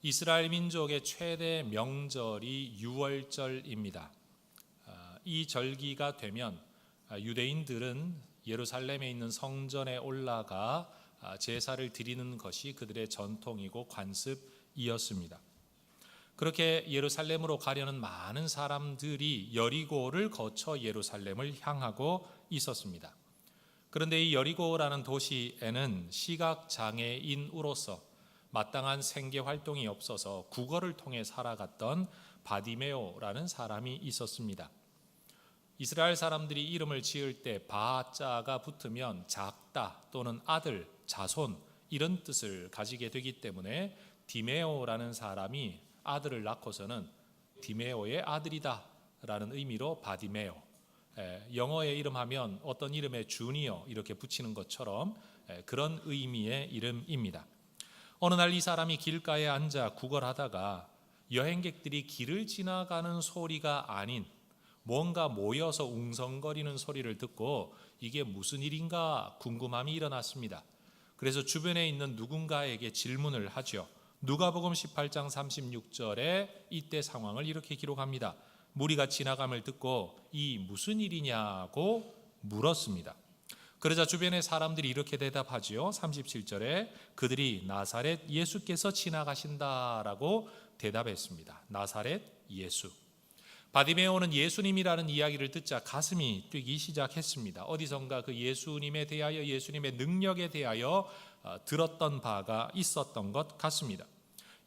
이스라엘 민족의 최대 명절이 유월절입니다. 이 절기가 되면 유대인들은 예루살렘에 있는 성전에 올라가 제사를 드리는 것이 그들의 전통이고 관습이었습니다. 그렇게 예루살렘으로 가려는 많은 사람들이 여리고를 거쳐 예루살렘을 향하고 있었습니다. 그런데 이 여리고라는 도시에는 시각장애인으로서 마땅한 생계 활동이 없어서 국어를 통해 살아갔던 바디메오라는 사람이 있었습니다. 이스라엘 사람들이 이름을 지을 때 바자가 붙으면 작다 또는 아들, 자손 이런 뜻을 가지게 되기 때문에 디메오라는 사람이 아들을 낳고서는 디메오의 아들이다 라는 의미로 바디메오, 영어의 이름하면 어떤 이름에 주니어 이렇게 붙이는 것처럼 그런 의미의 이름입니다. 어느 날 이 사람이 길가에 앉아 구걸하다가 여행객들이 길을 지나가는 소리가 아닌 뭔가 모여서 웅성거리는 소리를 듣고 이게 무슨 일인가 궁금함이 일어났습니다. 그래서 주변에 있는 누군가에게 질문을 하죠. 누가복음 18장 36절에 이때 상황을 이렇게 기록합니다. 무리가 지나감을 듣고 이 무슨 일이냐고 물었습니다. 그러자 주변의 사람들이 이렇게 대답하지요. 37절에 그들이 나사렛 예수께서 지나가신다라고 대답했습니다. 나사렛 예수. 바디메오는 예수님이라는 이야기를 듣자 가슴이 뛰기 시작했습니다. 어디선가 그 예수님에 대하여, 예수님의 능력에 대하여 들었던 바가 있었던 것 같습니다.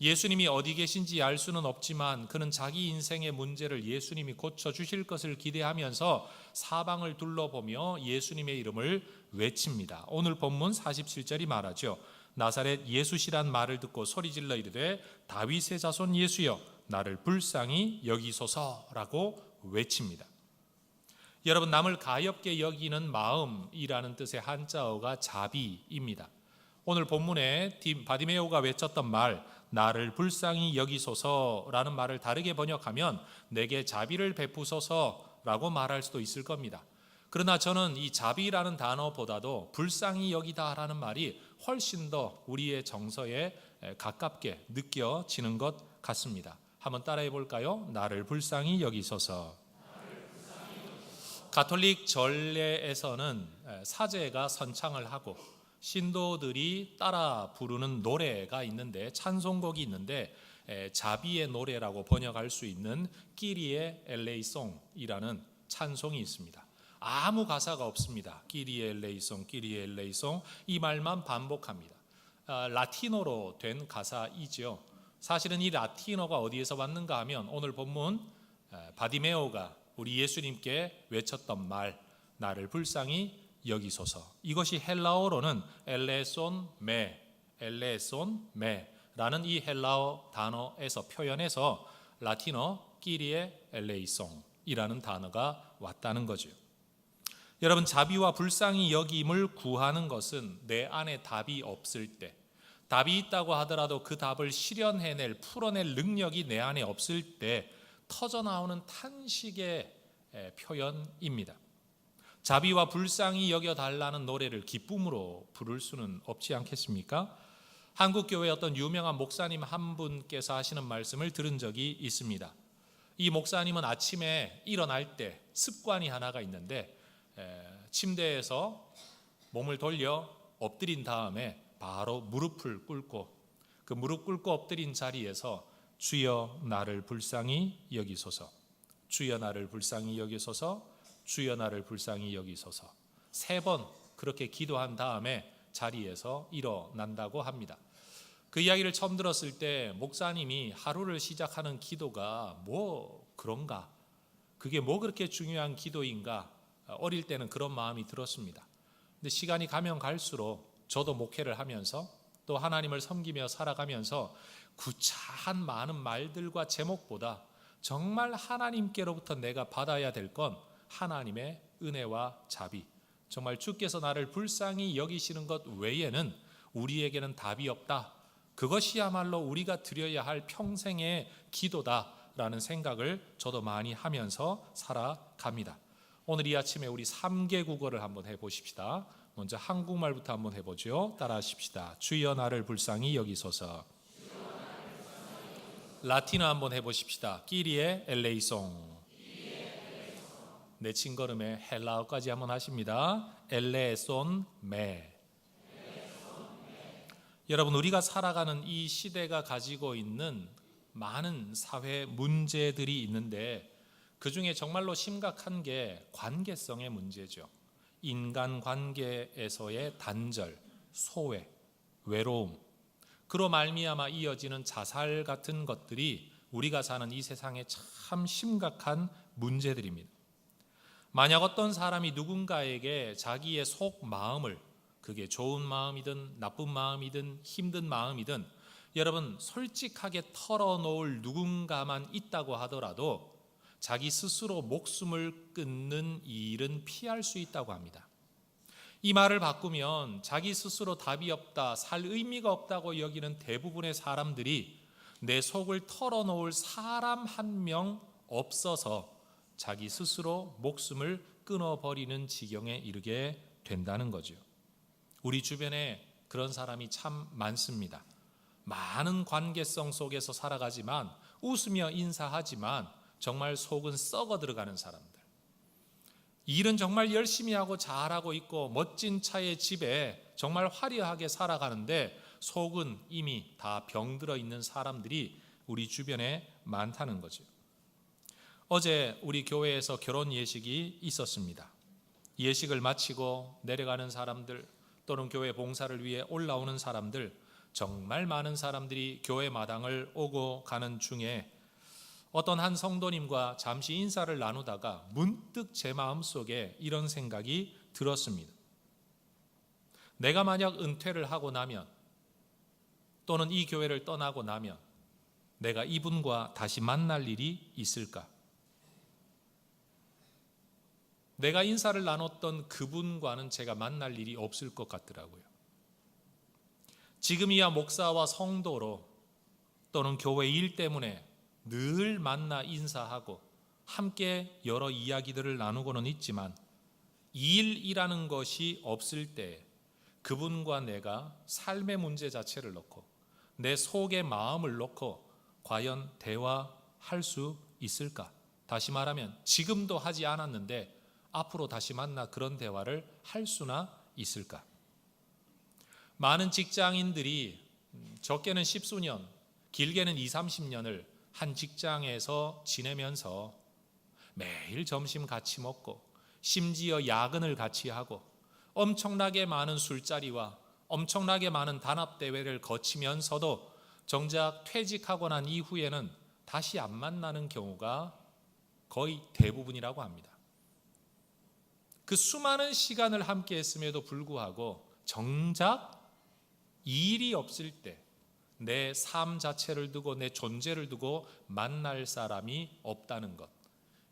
예수님이 어디 계신지 알 수는 없지만 그는 자기 인생의 문제를 예수님이 고쳐주실 것을 기대하면서 사방을 둘러보며 예수님의 이름을 외칩니다. 오늘 본문 47절이 말하죠. 나사렛 예수시란 말을 듣고 소리질러 이르되 다윗의 자손 예수여 나를 불쌍히 여기소서라고 외칩니다. 여러분, 남을 가엾게 여기는 마음이라는 뜻의 한자어가 자비입니다. 오늘 본문에 바디메오가 외쳤던 말 나를 불쌍히 여기소서라는 말을 다르게 번역하면 내게 자비를 베푸소서라고 말할 수도 있을 겁니다. 그러나 저는 이 자비라는 단어보다도 불쌍히 여기다라는 말이 훨씬 더 우리의 정서에 가깝게 느껴지는 것 같습니다. 한번 따라해 볼까요? 나를 불쌍히 여기소서. 가톨릭 전례에서는 사제가 선창을 하고 신도들이 따라 부르는 노래가 있는데, 찬송곡이 있는데 자비의 노래라고 번역할 수 있는 끼리에 엘레이송이라는 찬송이 있습니다. 아무 가사가 없습니다. 끼리에 엘레이송, 끼리에 엘레이송 이 말만 반복합니다. 라틴어로 된 가사이죠. 사실은 이 라틴어가 어디에서 왔는가 하면 오늘 본문 바디메오가 우리 예수님께 외쳤던 말 나를 불쌍히 여기소서, 이것이 헬라어로는 엘레손 메라는 이 헬라어 단어에서 표현해서 라틴어 끼리에 엘레이송이라는 단어가 왔다는 거죠. 여러분, 자비와 불쌍히 여김을 구하는 것은 내 안에 답이 없을 때, 답이 있다고 하더라도 그 답을 실현해낼, 풀어낼 능력이 내 안에 없을 때 터져나오는 탄식의 표현입니다. 자비와 불쌍히 여겨달라는 노래를 기쁨으로 부를 수는 없지 않겠습니까? 한국교회 어떤 유명한 목사님 한 분께서 하시는 말씀을 들은 적이 있습니다. 이 목사님은 아침에 일어날 때 습관이 하나가 있는데 침대에서 몸을 돌려 엎드린 다음에 바로 무릎을 꿇고 그 무릎 꿇고 엎드린 자리에서 주여 나를 불쌍히 여기소서, 주여 나를 불쌍히 여기소서, 주여 나를 불쌍히 여기소서 3번 그렇게 기도한 다음에 자리에서 일어난다고 합니다. 그 이야기를 처음 들었을 때 목사님이 하루를 시작하는 기도가 뭐 그런가, 그게 뭐 그렇게 중요한 기도인가, 어릴 때는 그런 마음이 들었습니다. 근데 시간이 가면 갈수록 저도 목회를 하면서 또 하나님을 섬기며 살아가면서 구차한 많은 말들과 제목보다 정말 하나님께로부터 내가 받아야 될 건 하나님의 은혜와 자비, 정말 주께서 나를 불쌍히 여기시는 것 외에는 우리에게는 답이 없다, 그것이야말로 우리가 드려야 할 평생의 기도다라는 생각을 저도 많이 하면서 살아갑니다. 오늘 이 아침에 우리 3개 국어를 한번 해보십시다. 먼저 한국말부터 한번 해보죠. 따라 하십시다. 주여 나를 불쌍히 여기소서. 라틴어 한번 해보십시다. 끼리에 엘레이송. 내친 걸음에 헬라어까지 한번 하십니다. 엘레손 메. 여러분, 우리가 살아가는 이 시대가 가지고 있는 많은 사회 문제들이 있는데 그 중에 정말로 심각한 게 관계성의 문제죠. 인간관계에서의 단절, 소외, 외로움, 그로 말미암아 이어지는 자살 같은 것들이 우리가 사는 이 세상에 참 심각한 문제들입니다. 만약 어떤 사람이 누군가에게 자기의 속 마음을, 그게 좋은 마음이든 나쁜 마음이든 힘든 마음이든 여러분 솔직하게 털어놓을 누군가만 있다고 하더라도 자기 스스로 목숨을 끊는 일은 피할 수 있다고 합니다. 이 말을 바꾸면 자기 스스로 답이 없다, 살 의미가 없다고 여기는 대부분의 사람들이 내 속을 털어놓을 사람 한 명 없어서 자기 스스로 목숨을 끊어버리는 지경에 이르게 된다는 거죠. 우리 주변에 그런 사람이 참 많습니다. 많은 관계성 속에서 살아가지만 웃으며 인사하지만 정말 속은 썩어 들어가는 사람들. 일은 정말 열심히 하고 잘하고 있고 멋진 차의 집에 정말 화려하게 살아가는데 속은 이미 다 병들어 있는 사람들이 우리 주변에 많다는 거죠. 어제 우리 교회에서 결혼 예식이 있었습니다. 예식을 마치고 내려가는 사람들 또는 교회 봉사를 위해 올라오는 사람들, 정말 많은 사람들이 교회 마당을 오고 가는 중에 어떤 한 성도님과 잠시 인사를 나누다가 문득 제 마음속에 이런 생각이 들었습니다. 내가 만약 은퇴를 하고 나면 또는 이 교회를 떠나고 나면 내가 이분과 다시 만날 일이 있을까? 내가 인사를 나눴던 그분과는 제가 만날 일이 없을 것 같더라고요. 지금이야 목사와 성도로 또는 교회 일 때문에 늘 만나 인사하고 함께 여러 이야기들을 나누고는 있지만 일이라는 것이 없을 때 그분과 내가 삶의 문제 자체를 놓고 내 속의 마음을 놓고 과연 대화할 수 있을까? 다시 말하면 지금도 하지 않았는데 앞으로 다시 만나 그런 대화를 할 수나 있을까? 많은 직장인들이 적게는 10수년, 길게는 20, 30년을 한 직장에서 지내면서 매일 점심 같이 먹고 심지어 야근을 같이 하고 엄청나게 많은 술자리와 엄청나게 많은 단합대회를 거치면서도 정작 퇴직하고 난 이후에는 다시 안 만나는 경우가 거의 대부분이라고 합니다. 그 수많은 시간을 함께 했음에도 불구하고 정작 일이 없을 때 내 삶 자체를 두고 내 존재를 두고 만날 사람이 없다는 것,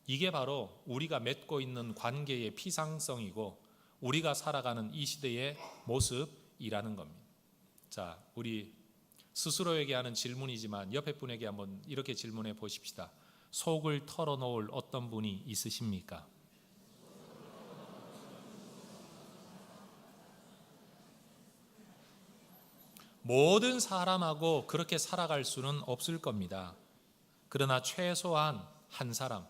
이게 바로 우리가 맺고 있는 관계의 피상성이고 우리가 살아가는 이 시대의 모습이라는 겁니다. 자, 우리 스스로에게 하는 질문이지만 옆에 분에게 한번 이렇게 질문해 보십시다. 속을 털어놓을 어떤 분이 있으십니까? 모든 사람하고 그렇게 살아갈 수는 없을 겁니다. 그러나 최소한 한 사람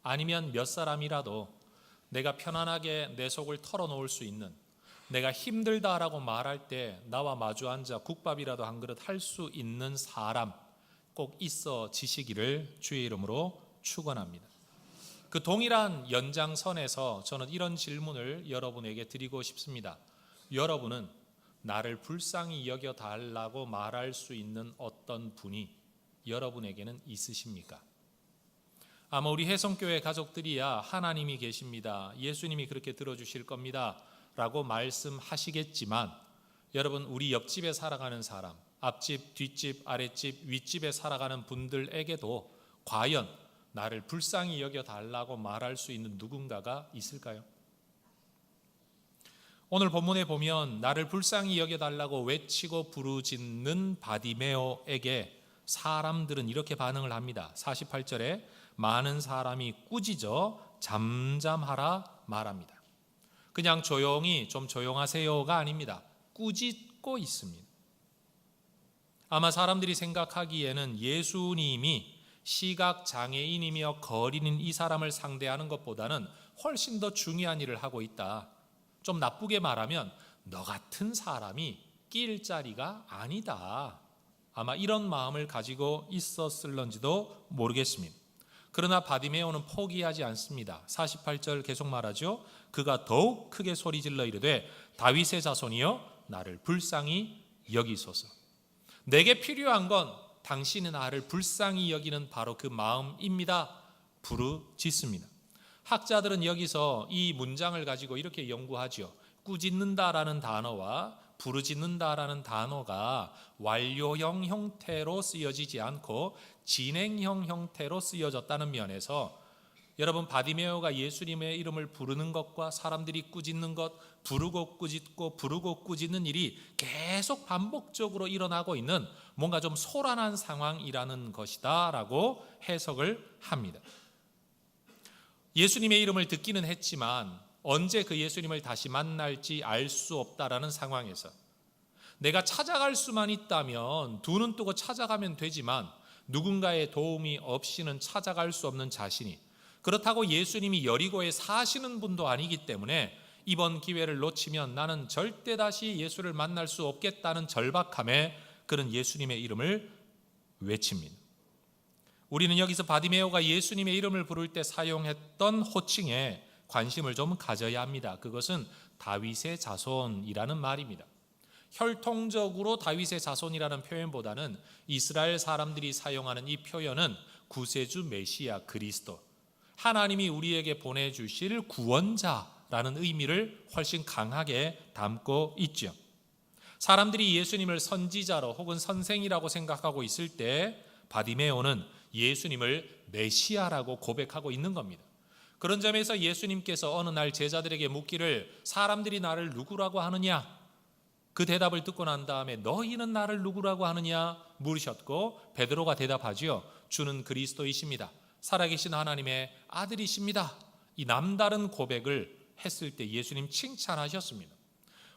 아니면 몇 사람이라도 내가 편안하게 내 속을 털어놓을 수 있는, 내가 힘들다라고 말할 때 나와 마주 앉아 국밥이라도 한 그릇 할 수 있는 사람 꼭 있어지시기를 주의 이름으로 축원합니다. 그 동일한 연장선에서 저는 이런 질문을 여러분에게 드리고 싶습니다. 여러분은 나를 불쌍히 여겨달라고 말할 수 있는 어떤 분이 여러분에게는 있으십니까? 아마 우리 혜성교회 가족들이야 하나님이 계십니다, 예수님이 그렇게 들어주실 겁니다 라고 말씀하시겠지만 여러분, 우리 옆집에 살아가는 사람, 앞집, 뒷집, 아랫집, 윗집에 살아가는 분들에게도 과연 나를 불쌍히 여겨달라고 말할 수 있는 누군가가 있을까요? 오늘 본문에 보면 나를 불쌍히 여겨달라고 외치고 부르짖는 바디메오에게 사람들은 이렇게 반응을 합니다. 48절에 많은 사람이 꾸짖어 잠잠하라 말합니다. 그냥 조용히 좀 조용하세요가 아닙니다. 꾸짖고 있습니다. 아마 사람들이 생각하기에는 예수님이 시각장애인이며 거린인 이 사람을 상대하는 것보다는 훨씬 더 중요한 일을 하고 있다. 좀 나쁘게 말하면 너 같은 사람이 낄 자리가 아니다. 아마 이런 마음을 가지고 있었을런지도 모르겠습니다. 그러나 바디메오는 포기하지 않습니다. 48절 계속 말하죠. 그가 더욱 크게 소리질러 이르되 다윗의 자손이여 나를 불쌍히 여기소서. 내게 필요한 건 당신이 나를 불쌍히 여기는 바로 그 마음입니다. 부르짖습니다. 학자들은 여기서 이 문장을 가지고 이렇게 연구하죠. 꾸짖는다라는 단어와 부르짖는다라는 단어가 완료형 형태로 쓰여지지 않고 진행형 형태로 쓰여졌다는 면에서 여러분, 바디메오가 예수님의 이름을 부르는 것과 사람들이 꾸짖는 것, 부르고 꾸짖고 부르고 꾸짖는 일이 계속 반복적으로 일어나고 있는 뭔가 좀 소란한 상황이라는 것이다 라고 해석을 합니다. 예수님의 이름을 듣기는 했지만 언제 그 예수님을 다시 만날지 알 수 없다라는 상황에서 내가 찾아갈 수만 있다면 두 눈 뜨고 찾아가면 되지만 누군가의 도움이 없이는 찾아갈 수 없는 자신이, 그렇다고 예수님이 여리고에 사시는 분도 아니기 때문에 이번 기회를 놓치면 나는 절대 다시 예수를 만날 수 없겠다는 절박함에 그는 예수님의 이름을 외칩니다. 우리는 여기서 바디메오가 예수님의 이름을 부를 때 사용했던 호칭에 관심을 좀 가져야 합니다. 그것은 다윗의 자손이라는 말입니다. 혈통적으로 다윗의 자손이라는 표현보다는 이스라엘 사람들이 사용하는 이 표현은 구세주 메시아 그리스도, 하나님이 우리에게 보내주실 구원자라는 의미를 훨씬 강하게 담고 있죠. 사람들이 예수님을 선지자로 혹은 선생이라고 생각하고 있을 때 바디메오는 예수님을 메시아라고 고백하고 있는 겁니다. 그런 점에서 예수님께서 어느 날 제자들에게 묻기를 사람들이 나를 누구라고 하느냐? 그 대답을 듣고 난 다음에 너희는 나를 누구라고 하느냐 물으셨고 베드로가 대답하지요. 주는 그리스도이십니다. 살아계신 하나님의 아들이십니다. 이 남다른 고백을 했을 때 예수님 칭찬하셨습니다.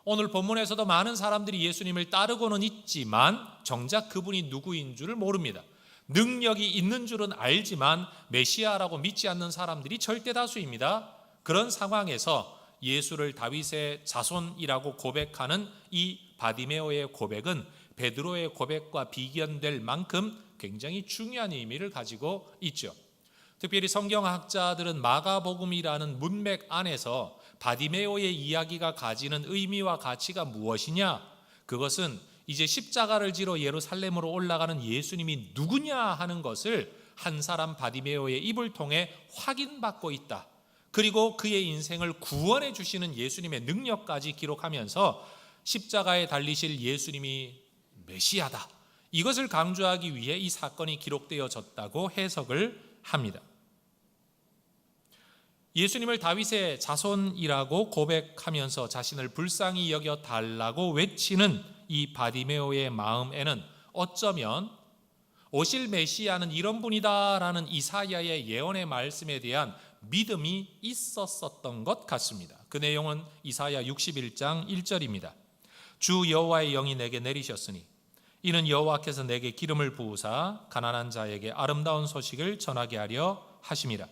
오늘 본문에서도 많은 사람들이 예수님을 따르고는 있지만 정작 그분이 누구인 줄을 모릅니다. 능력이 있는 줄은 알지만 메시아라고 믿지 않는 사람들이 절대 다수입니다. 그런 상황에서 예수를 다윗의 자손이라고 고백하는 이 바디메오의 고백은 베드로의 고백과 비견될 만큼 굉장히 중요한 의미를 가지고 있죠. 특별히 성경학자들은 마가복음이라는 문맥 안에서 바디메오의 이야기가 가지는 의미와 가치가 무엇이냐? 그것은 이제 십자가를 지러 예루살렘으로 올라가는 예수님이 누구냐 하는 것을 한 사람 바디메오의 입을 통해 확인받고 있다. 그리고 그의 인생을 구원해 주시는 예수님의 능력까지 기록하면서 십자가에 달리실 예수님이 메시아다. 이것을 강조하기 위해 이 사건이 기록되어졌다고 해석을 합니다. 예수님을 다윗의 자손이라고 고백하면서 자신을 불쌍히 여겨 달라고 외치는 이 바디메오의 마음에는 어쩌면 오실 메시아는 이런 분이다라는 이사야의 예언의 말씀에 대한 믿음이 있었던 것 같습니다. 그 내용은 이사야 61장 1절입니다. 주 여호와의 영이 내게 내리셨으니 이는 여호와께서 내게 기름을 부으사 가난한 자에게 아름다운 소식을 전하게 하려 하심이라.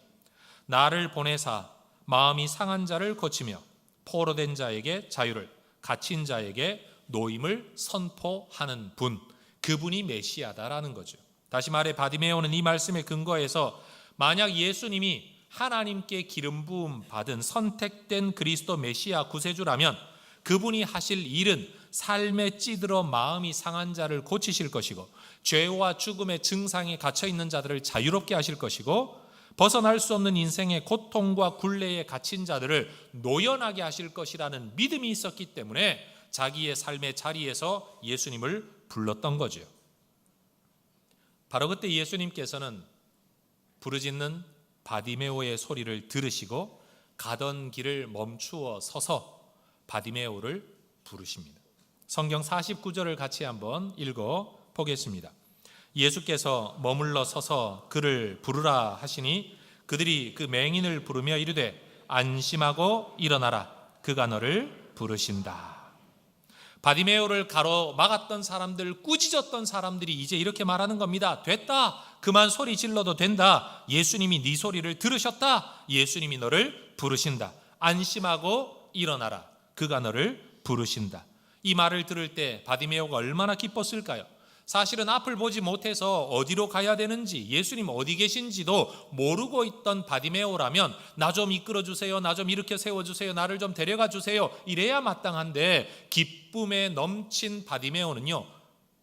나를 보내사 마음이 상한 자를 고치며 포로된 자에게 자유를, 갇힌 자에게 노임을 선포하는 분, 그분이 메시아다라는 거죠. 다시 말해 바디메오는 이 말씀에 근거해서 만약 예수님이 하나님께 기름 부음 받은 선택된 그리스도 메시아 구세주라면 그분이 하실 일은 삶에 찌들어 마음이 상한 자를 고치실 것이고 죄와 죽음의 증상에 갇혀 있는 자들을 자유롭게 하실 것이고 벗어날 수 없는 인생의 고통과 굴레에 갇힌 자들을 노연하게 하실 것이라는 믿음이 있었기 때문에 자기의 삶의 자리에서 예수님을 불렀던 거죠. 바로 그때 예수님께서는 부르짖는 바디메오의 소리를 들으시고 가던 길을 멈추어 서서 바디메오를 부르십니다. 성경 49절을 같이 한번 읽어 보겠습니다. 예수께서 머물러 서서 그를 부르라 하시니 그들이 그 맹인을 부르며 이르되 안심하고 일어나라, 그가 너를 부르신다. 바디메오를 가로막았던 사람들, 꾸짖었던 사람들이 이제 이렇게 말하는 겁니다. 됐다. 그만 소리 질러도 된다. 예수님이 네 소리를 들으셨다. 예수님이 너를 부르신다. 안심하고 일어나라. 그가 너를 부르신다. 이 말을 들을 때 바디메오가 얼마나 기뻤을까요? 사실은 앞을 보지 못해서 어디로 가야 되는지, 예수님 어디 계신지도 모르고 있던 바디메오라면 나 좀 이끌어 주세요, 나 좀 일으켜 세워주세요, 나를 좀 데려가 주세요, 이래야 마땅한데 기쁨에 넘친 바디메오는요,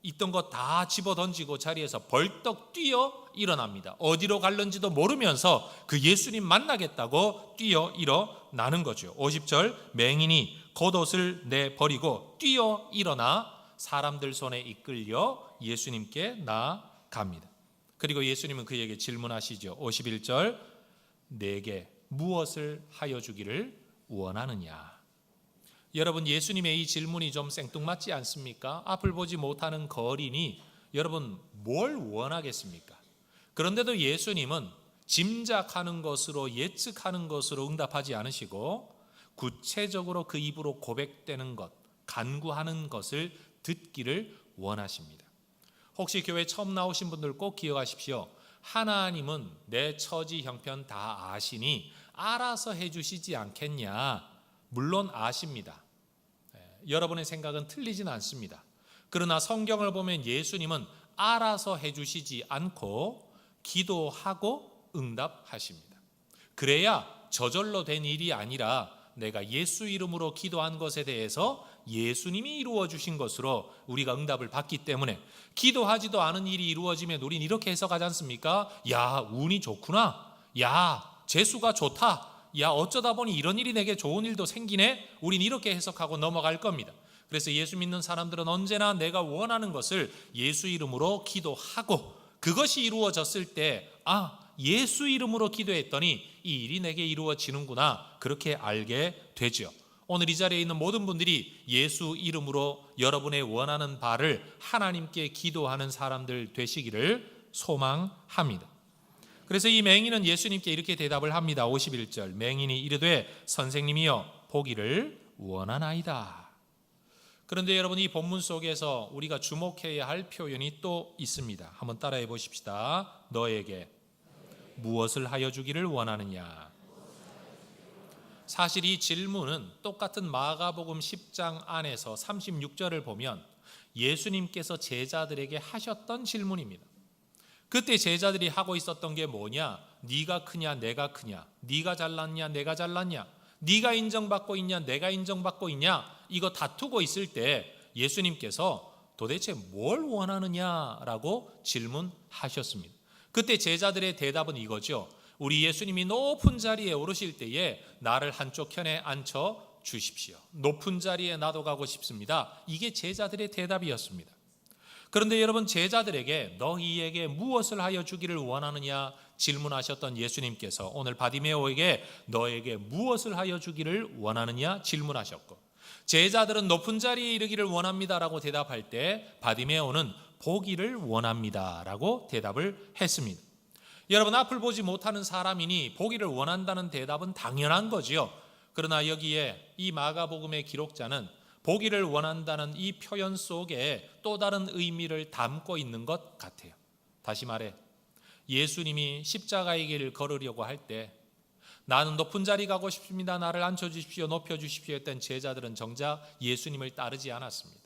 있던 거 다 집어던지고 자리에서 벌떡 뛰어 일어납니다. 어디로 갈는지도 모르면서 그 예수님 만나겠다고 뛰어 일어나는 거죠. 50절, 맹인이 겉옷을 내버리고 뛰어 일어나 사람들 손에 이끌려 예수님께 나아갑니다. 그리고 예수님은 그에게 질문하시죠. 51절, 내게 무엇을 하여 주기를 원하느냐. 여러분, 예수님의 이 질문이 좀 생뚱맞지 않습니까? 앞을 보지 못하는 거린이 여러분 뭘 원하겠습니까? 그런데도 예수님은 짐작하는 것으로, 예측하는 것으로 응답하지 않으시고 구체적으로 그 입으로 고백되는 것, 간구하는 것을 듣기를 원하십니다. 혹시 교회 처음 나오신 분들 꼭 기억하십시오. 하나님은 내 처지 형편 다 아시니 알아서 해주시지 않겠냐. 물론 아십니다. 여러분의 생각은 틀리진 않습니다. 그러나 성경을 보면 예수님은 알아서 해주시지 않고 기도하고 응답하십니다. 그래야 저절로 된 일이 아니라 내가 예수 이름으로 기도한 것에 대해서 예수님이 이루어 주신 것으로 우리가 응답을 받기 때문에, 기도하지도 않은 일이 이루어지면 우린 이렇게 해석하지 않습니까? 야, 운이 좋구나. 야, 재수가 좋다. 야, 어쩌다 보니 이런 일이 내게 좋은 일도 생기네. 우린 이렇게 해석하고 넘어갈 겁니다. 그래서 예수 믿는 사람들은 언제나 내가 원하는 것을 예수 이름으로 기도하고 그것이 이루어졌을 때, 예수 이름으로 기도했더니 이 일이 내게 이루어지는구나, 그렇게 알게 되죠. 오늘 이 자리에 있는 모든 분들이 예수 이름으로 여러분의 원하는 바를 하나님께 기도하는 사람들 되시기를 소망합니다. 그래서 이 맹인은 예수님께 이렇게 대답을 합니다. 51절, 맹인이 이르되 선생님이여 보기를 원하나이다. 그런데 여러분, 이 본문 속에서 우리가 주목해야 할 표현이 또 있습니다. 한번 따라해 보십시다. 너에게 무엇을 하여 주기를 원하느냐. 사실 이 질문은 똑같은 마가복음 10장 안에서 36절을 보면 예수님께서 제자들에게 하셨던 질문입니다. 그때 제자들이 하고 있었던 게 뭐냐? 네가 크냐 내가 크냐, 네가 잘났냐 내가 잘났냐, 네가 인정받고 있냐 내가 인정받고 있냐, 이거 다투고 있을 때 예수님께서 도대체 뭘 원하느냐라고 질문하셨습니다. 그때 제자들의 대답은 이거죠. 우리 예수님이 높은 자리에 오르실 때에 나를 한쪽 편에 앉혀 주십시오. 높은 자리에 나도 가고 싶습니다. 이게 제자들의 대답이었습니다. 그런데 여러분, 제자들에게 너희에게 무엇을 하여 주기를 원하느냐 질문하셨던 예수님께서 오늘 바디메오에게 너에게 무엇을 하여 주기를 원하느냐 질문하셨고, 제자들은 높은 자리에 이르기를 원합니다라고 대답할 때 바디메오는 보기를 원합니다라고 대답을 했습니다. 여러분, 앞을 보지 못하는 사람이니 보기를 원한다는 대답은 당연한 거지요. 그러나 여기에 이 마가복음의 기록자는 보기를 원한다는 이 표현 속에 또 다른 의미를 담고 있는 것 같아요. 다시 말해, 예수님이 십자가의 길을 걸으려고 할 때 나는 높은 자리 가고 싶습니다, 나를 앉혀주십시오, 높여주십시오 했던 제자들은 정작 예수님을 따르지 않았습니다.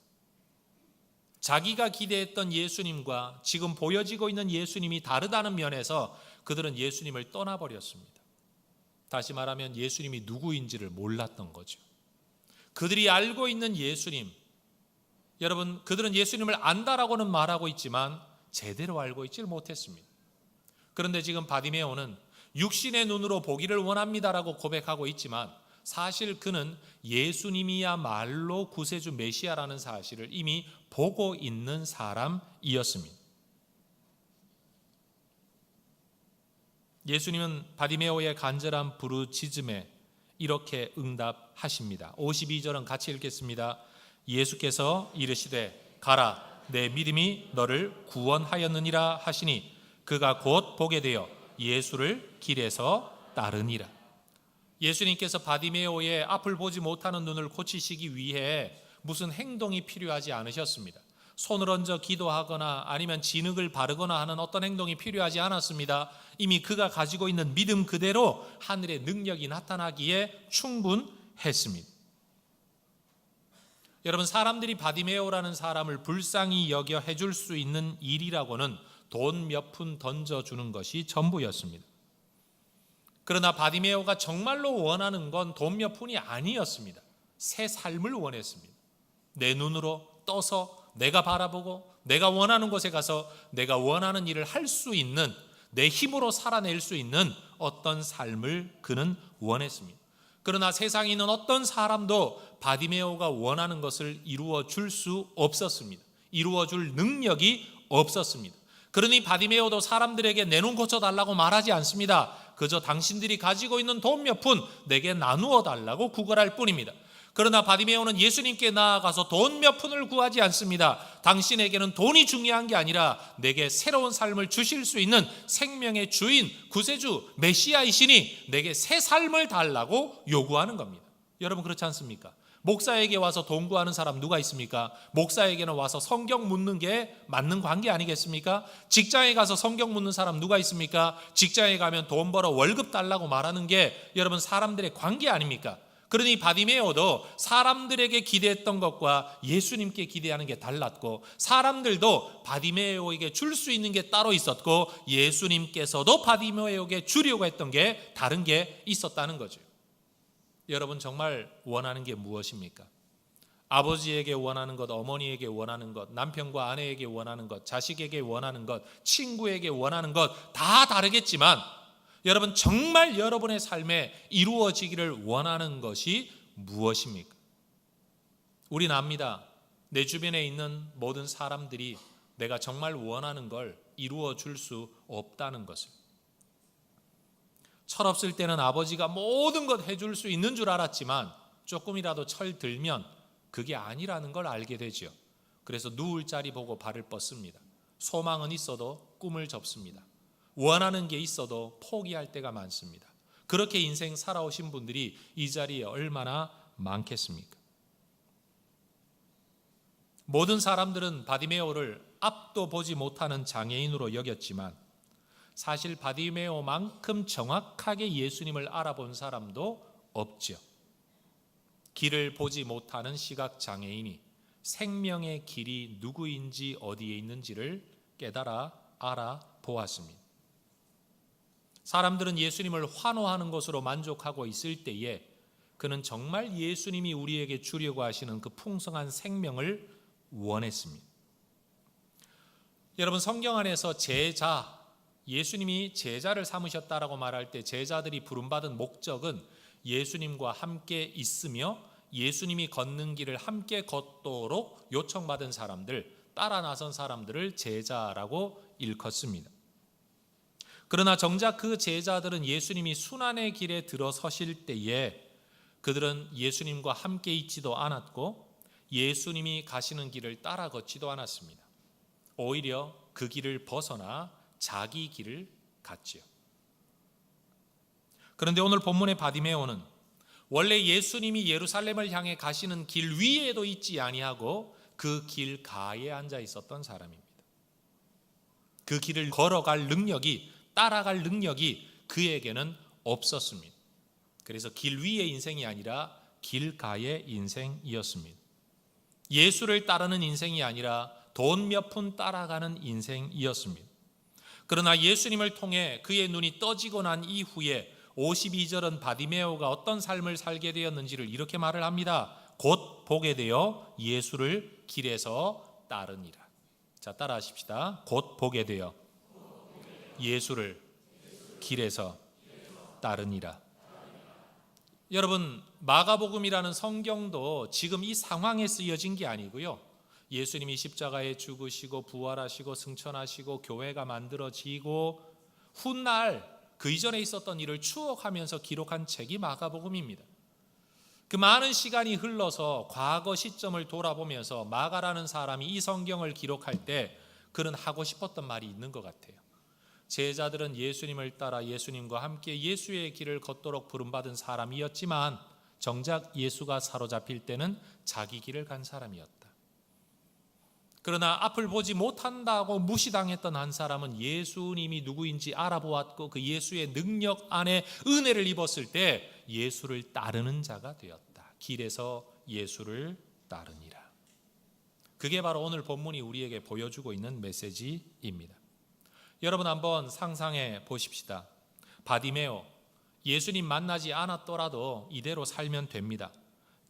자기가 기대했던 예수님과 지금 보여지고 있는 예수님이 다르다는 면에서 그들은 예수님을 떠나버렸습니다. 다시 말하면 예수님이 누구인지를 몰랐던 거죠. 그들이 알고 있는 예수님, 여러분, 그들은 예수님을 안다라고는 말하고 있지만 제대로 알고 있지를 못했습니다. 그런데 지금 바디메오는 육신의 눈으로 보기를 원합니다라고 고백하고 있지만 사실 그는 예수님이야말로 구세주 메시아라는 사실을 이미 보고 있는 사람이었습니다. 예수님은 바디메오의 간절한 부르짖음에 이렇게 응답하십니다. 52절은 같이 읽겠습니다. 예수께서 이르시되 가라, 내 믿음이 너를 구원하였느니라 하시니 그가 곧 보게 되어 예수를 길에서 따르니라. 예수님께서 바디메오의 앞을 보지 못하는 눈을 고치시기 위해 무슨 행동이 필요하지 않으셨습니다. 손을 얹어 기도하거나 아니면 진흙을 바르거나 하는 어떤 행동이 필요하지 않았습니다. 이미 그가 가지고 있는 믿음 그대로 하늘의 능력이 나타나기에 충분했습니다. 여러분, 사람들이 바디메오라는 사람을 불쌍히 여겨 해줄 수 있는 일이라고는 돈 몇 푼 던져주는 것이 전부였습니다. 그러나 바디메오가 정말로 원하는 건 돈 몇 푼이 아니었습니다. 새 삶을 원했습니다. 내 눈으로 떠서 내가 바라보고 내가 원하는 곳에 가서 내가 원하는 일을 할 수 있는, 내 힘으로 살아낼 수 있는 어떤 삶을 그는 원했습니다. 그러나 세상에 있는 어떤 사람도 바디메오가 원하는 것을 이루어 줄 수 없었습니다. 이루어 줄 능력이 없었습니다. 그러니 바디메오도 사람들에게 내 눈 고쳐달라고 말하지 않습니다. 그저 당신들이 가지고 있는 돈 몇 푼 내게 나누어 달라고 구걸할 뿐입니다. 그러나 바디메오는 예수님께 나아가서 돈 몇 푼을 구하지 않습니다. 당신에게는 돈이 중요한 게 아니라 내게 새로운 삶을 주실 수 있는 생명의 주인, 구세주, 메시아이시니 내게 새 삶을 달라고 요구하는 겁니다. 여러분, 그렇지 않습니까? 목사에게 와서 돈 구하는 사람 누가 있습니까? 목사에게는 와서 성경 묻는 게 맞는 관계 아니겠습니까? 직장에 가서 성경 묻는 사람 누가 있습니까? 직장에 가면 돈 벌어 월급 달라고 말하는 게 여러분 사람들의 관계 아닙니까? 그러니 바디메오도 사람들에게 기대했던 것과 예수님께 기대하는 게 달랐고, 사람들도 바디메오에게 줄 수 있는 게 따로 있었고, 예수님께서도 바디메오에게 주려고 했던 게 다른 게 있었다는 거죠. 여러분, 정말 원하는 게 무엇입니까? 아버지에게 원하는 것, 어머니에게 원하는 것, 남편과 아내에게 원하는 것, 자식에게 원하는 것, 친구에게 원하는 것 다 다르겠지만 여러분, 정말 여러분의 삶에 이루어지기를 원하는 것이 무엇입니까? 우린 압니다. 내 주변에 있는 모든 사람들이 내가 정말 원하는 걸 이루어 줄 수 없다는 것을. 철없을 때는 아버지가 모든 것 해줄 수 있는 줄 알았지만 조금이라도 철 들면 그게 아니라는 걸 알게 되죠. 그래서 누울 자리 보고 발을 뻗습니다. 소망은 있어도 꿈을 접습니다. 원하는 게 있어도 포기할 때가 많습니다. 그렇게 인생 살아오신 분들이 이 자리에 얼마나 많겠습니까? 모든 사람들은 바디메오를 앞도 보지 못하는 장애인으로 여겼지만 사실 바디메오만큼 정확하게 예수님을 알아본 사람도 없죠. 길을 보지 못하는 시각장애인이 생명의 길이 누구인지 어디에 있는지를 깨달아 알아보았습니다. 사람들은 예수님을 환호하는 것으로 만족하고 있을 때에 그는 정말 예수님이 우리에게 주려고 하시는 그 풍성한 생명을 원했습니다. 여러분, 성경 안에서 제자, 예수님이 제자를 삼으셨다라고 말할 때 제자들이 부름받은 목적은 예수님과 함께 있으며 예수님이 걷는 길을 함께 걷도록 요청받은 사람들, 따라 나선 사람들을 제자라고 일컫습니다. 그러나 정작 그 제자들은 예수님이 순환의 길에 들어서실 때에 그들은 예수님과 함께 있지도 않았고 예수님이 가시는 길을 따라 걷지도 않았습니다. 오히려 그 길을 벗어나 자기 길을 갔지요. 그런데 오늘 본문의 바디메오는 원래 예수님이 예루살렘을 향해 가시는 길 위에도 있지 아니하고 그 길 가에 앉아 있었던 사람입니다. 그 길을 걸어갈 능력이, 따라갈 능력이 그에게는 없었습니다. 그래서 길 위의 인생이 아니라 길가의 인생이었습니다. 예수를 따르는 인생이 아니라 돈 몇 푼 따라가는 인생이었습니다. 그러나 예수님을 통해 그의 눈이 떠지고 난 이후에 52절은 바디메오가 어떤 삶을 살게 되었는지를 이렇게 말을 합니다. 곧 보게 되어 예수를 길에서 따르니라. 자, 따라하십시다. 곧 보게 되어 예수를 길에서 따르니라. 여러분, 마가복음이라는 성경도 지금 이 상황에 쓰여진 게 아니고요. 예수님이 십자가에 죽으시고 부활하시고 승천하시고 교회가 만들어지고 훗날 그 이전에 있었던 일을 추억하면서 기록한 책이 마가복음입니다. 그 많은 시간이 흘러서 과거 시점을 돌아보면서 마가라는 사람이 이 성경을 기록할 때 그는 하고 싶었던 말이 있는 것 같아요. 제자들은 예수님을 따라 예수님과 함께 예수의 길을 걷도록 부름받은 사람이었지만 정작 예수가 사로잡힐 때는 자기 길을 간 사람이었다. 그러나 앞을 보지 못한다고 무시당했던 한 사람은 예수님이 누구인지 알아보았고 그 예수의 능력 안에 은혜를 입었을 때 예수를 따르는 자가 되었다. 길에서 예수를 따르니라. 그게 바로 오늘 본문이 우리에게 보여주고 있는 메시지입니다. 여러분 한번 상상해 보십시다. 바디메오, 예수님 만나지 않았더라도 이대로 살면 됩니다.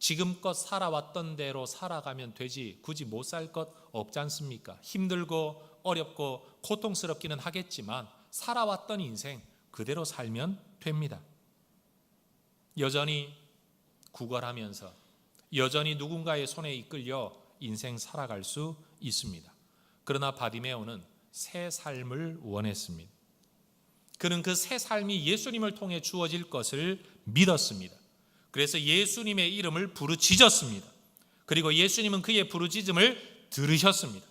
지금껏 살아왔던 대로 살아가면 되지 굳이 못 살 것 없지 않습니까? 힘들고 어렵고 고통스럽기는 하겠지만 살아왔던 인생 그대로 살면 됩니다. 여전히 구걸하면서 여전히 누군가의 손에 이끌려 인생 살아갈 수 있습니다. 그러나 바디메오는 새 삶을 원했습니다. 그는 그 새 삶이 예수님을 통해 주어질 것을 믿었습니다. 그래서 예수님의 이름을 부르짖었습니다. 그리고 예수님은 그의 부르짖음을 들으셨습니다.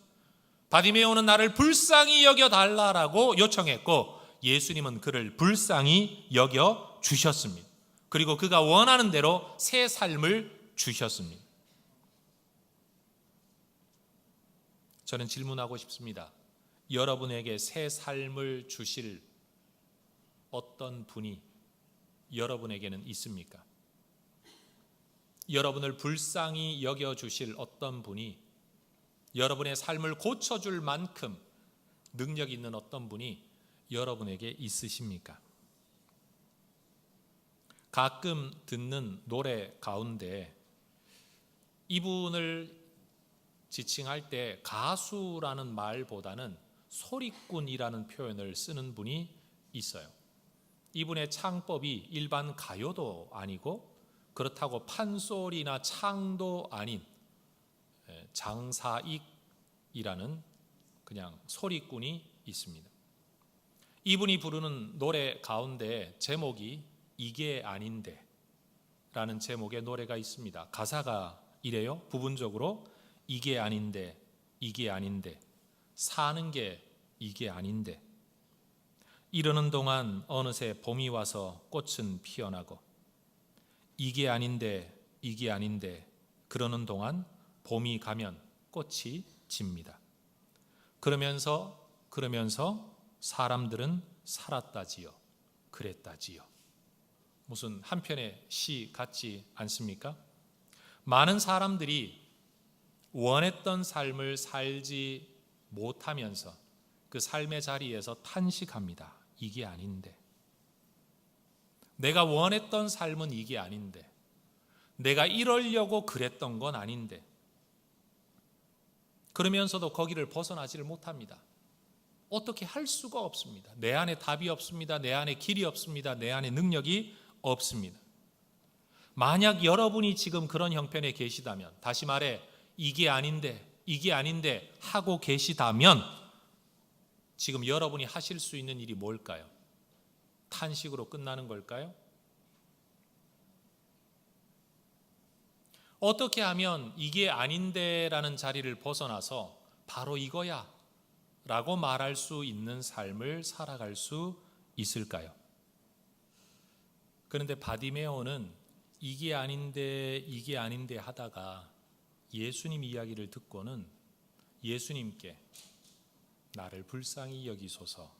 바디메오는 나를 불쌍히 여겨달라고 요청했고 예수님은 그를 불쌍히 여겨 주셨습니다. 그리고 그가 원하는 대로 새 삶을 주셨습니다. 저는 질문하고 싶습니다. 여러분에게 새 삶을 주실 어떤 분이 여러분에게는 있습니까? 여러분을 불쌍히 여겨주실 어떤 분이, 여러분의 삶을 고쳐줄 만큼 능력 있는 어떤 분이 여러분에게 있으십니까? 가끔 듣는 노래 가운데 이분을 지칭할 때 가수라는 말보다는 소리꾼이라는 표현을 쓰는 분이 있어요. 이분의 창법이 일반 가요도 아니고 그렇다고 판소리나 창도 아닌 장사익이라는 그냥 소리꾼이 있습니다. 이분이 부르는 노래 가운데 제목이 이게 아닌데 라는 제목의 노래가 있습니다. 가사가 이래요. 부분적으로 이게 아닌데 이게 아닌데 사는 게 이게 아닌데 이러는 동안 어느새 봄이 와서 꽃은 피어나고 이게 아닌데 이게 아닌데 그러는 동안 봄이 가면 꽃이 집니다. 그러면서 사람들은 살았다지요. 그랬다지요. 무슨 한편의 시 같지 않습니까? 많은 사람들이 원했던 삶을 살지 못하면서 그 삶의 자리에서 탄식합니다. 이게 아닌데. 내가 원했던 삶은 이게 아닌데. 내가 이러려고 그랬던 건 아닌데. 그러면서도 거기를 벗어나지를 못합니다. 어떻게 할 수가 없습니다. 내 안에 답이 없습니다. 내 안에 길이 없습니다. 내 안에 능력이 없습니다. 만약 여러분이 지금 그런 형편에 계시다면, 다시 말해 이게 아닌데 하고 계시다면 지금 여러분이 하실 수 있는 일이 뭘까요? 탄식으로 끝나는 걸까요? 어떻게 하면 이게 아닌데라는 자리를 벗어나서 바로 이거야 라고 말할 수 있는 삶을 살아갈 수 있을까요? 그런데 바디메오는 이게 아닌데 하다가 예수님 이야기를 듣고는 예수님께 나를 불쌍히 여기소서라고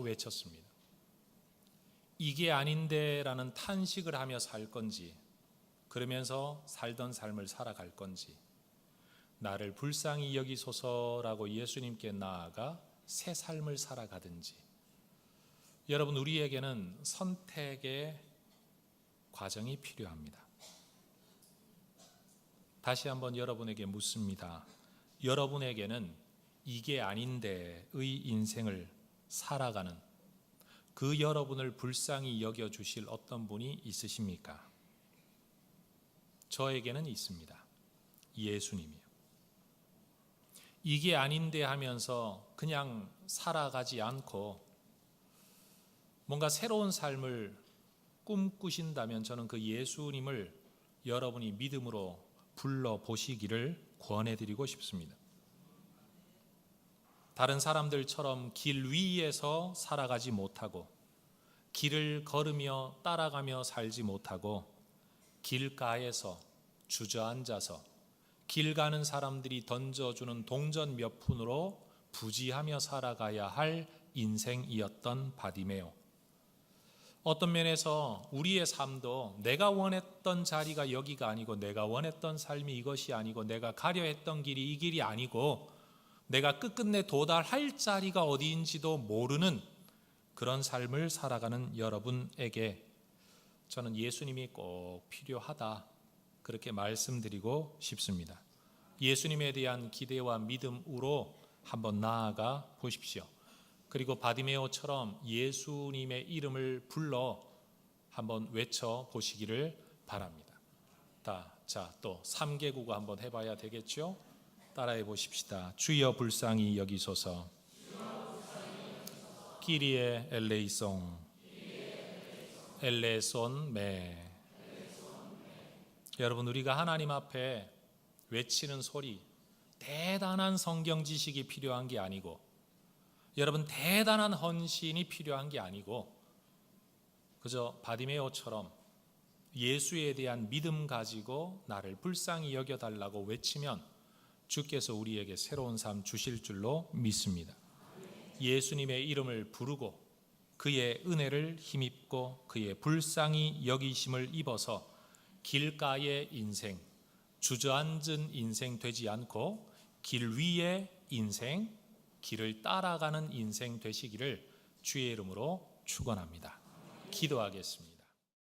외쳤습니다. 이게 아닌데라는 탄식을 하며 살 건지, 그러면서 살던 삶을 살아갈 건지, 나를 불쌍히 여기소서라고 예수님께 나아가 새 삶을 살아가든지, 여러분 우리에게는 선택의 과정이 필요합니다. 다시 한번 여러분에게 묻습니다. 여러분에게는 이게 아닌데의 인생을 살아가는 그 여러분을 불쌍히 여겨주실 어떤 분이 있으십니까? 저에게는 있습니다. 예수님이요. 이게 아닌데 하면서 그냥 살아가지 않고 뭔가 새로운 삶을 꿈꾸신다면 저는 그 예수님을 여러분이 믿음으로 불러보시기를 권해드리고 싶습니다. 다른 사람들처럼 길 위에서 살아가지 못하고 길을 걸으며 따라가며 살지 못하고 길가에서 주저앉아서 길 가는 사람들이 던져주는 동전 몇 푼으로 부지하며 살아가야 할 인생이었던 바디메오. 어떤 면에서 우리의 삶도 내가 원했던 자리가 여기가 아니고, 내가 원했던 삶이 이것이 아니고, 내가 가려 했던 길이 이 길이 아니고, 내가 끝끝내 도달할 자리가 어디인지도 모르는 그런 삶을 살아가는 여러분에게 저는 예수님이 꼭 필요하다, 그렇게 말씀드리고 싶습니다. 예수님에 대한 기대와 믿음으로 한번 나아가 보십시오. 그리고 바디메오처럼 예수님의 이름을 불러 한번 외쳐 보시기를 바랍니다. 자, 또 3개국어 한번 해봐야 되겠죠? 따라해 보십시다. 주여 불쌍히 여기소서. 끼리에 엘레이송 엘레손 메. 여러분, 우리가 하나님 앞에 외치는 소리, 대단한 성경 지식이 필요한 게 아니고, 여러분 대단한 헌신이 필요한 게 아니고, 그저 바디메오처럼 예수에 대한 믿음 가지고 나를 불쌍히 여겨달라고 외치면 주께서 우리에게 새로운 삶 주실 줄로 믿습니다. 예수님의 이름을 부르고 그의 은혜를 힘입고 그의 불쌍히 여기심을 입어서 길가의 인생, 주저앉은 인생 되지 않고 길 위의 인생, 길을 따라가는 인생 되시기를 주의 이름으로 축원합니다. 기도하겠습니다.